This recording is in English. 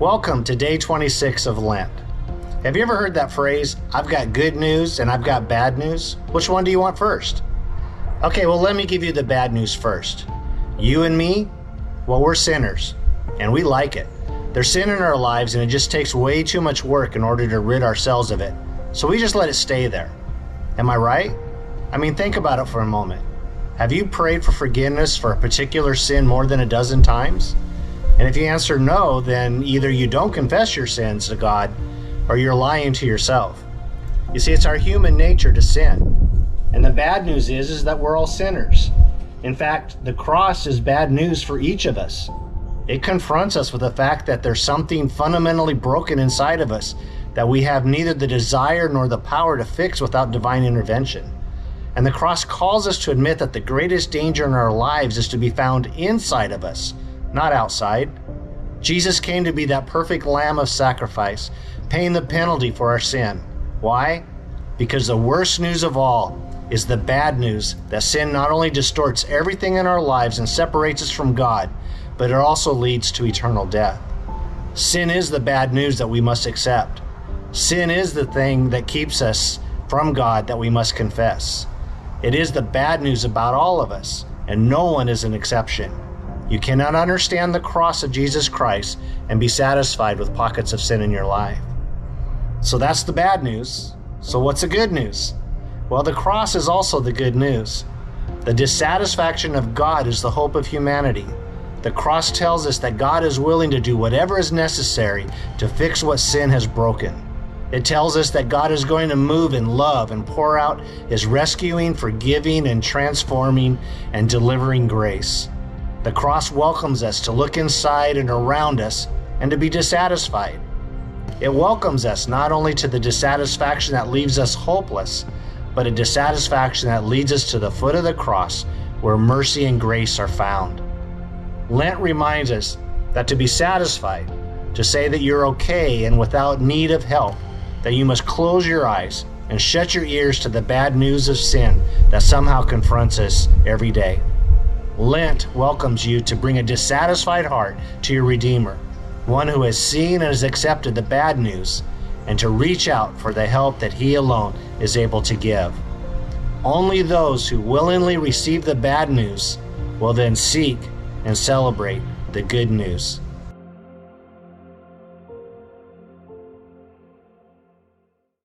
Welcome to day 26 of Lent. Have you ever heard that phrase, I've got good news and I've got bad news? Which one do you want first? Okay, well, let me give you the bad news first. You and me, well, we're sinners, and we like it. There's sin in our lives, and it just takes way too much work in order to rid ourselves of it. So we just let it stay there. Am I right? I mean, think about it for a moment. Have you prayed for forgiveness for a particular sin more than a dozen times? And if you answer no, then either you don't confess your sins to God or you're lying to yourself. You see, it's our human nature to sin. And the bad news is that we're all sinners. In fact, the cross is bad news for each of us. It confronts us with the fact that there's something fundamentally broken inside of us that we have neither the desire nor the power to fix without divine intervention. And the cross calls us to admit that the greatest danger in our lives is to be found inside of us, not outside. Jesus came to be that perfect lamb of sacrifice, paying the penalty for our sin. Why? Because the worst news of all is the bad news that sin not only distorts everything in our lives and separates us from God, but it also leads to eternal death. Sin is the bad news that we must accept. Sin is the thing that keeps us from God that we must confess. It is the bad news about all of us, and no one is an exception. You cannot understand the cross of Jesus Christ and be satisfied with pockets of sin in your life. So that's the bad news. So what's the good news? Well, the cross is also the good news. The dissatisfaction of God is the hope of humanity. The cross tells us that God is willing to do whatever is necessary to fix what sin has broken. It tells us that God is going to move in love and pour out His rescuing, forgiving, and transforming and delivering grace. The cross welcomes us to look inside and around us and to be dissatisfied. It welcomes us not only to the dissatisfaction that leaves us hopeless, but a dissatisfaction that leads us to the foot of the cross where mercy and grace are found. Lent reminds us that to be satisfied, to say that you're okay and without need of help, that you must close your eyes and shut your ears to the bad news of sin that somehow confronts us every day. Lent welcomes you to bring a dissatisfied heart to your Redeemer, one who has seen and has accepted the bad news, and to reach out for the help that He alone is able to give. Only those who willingly receive the bad news will then seek and celebrate the good news.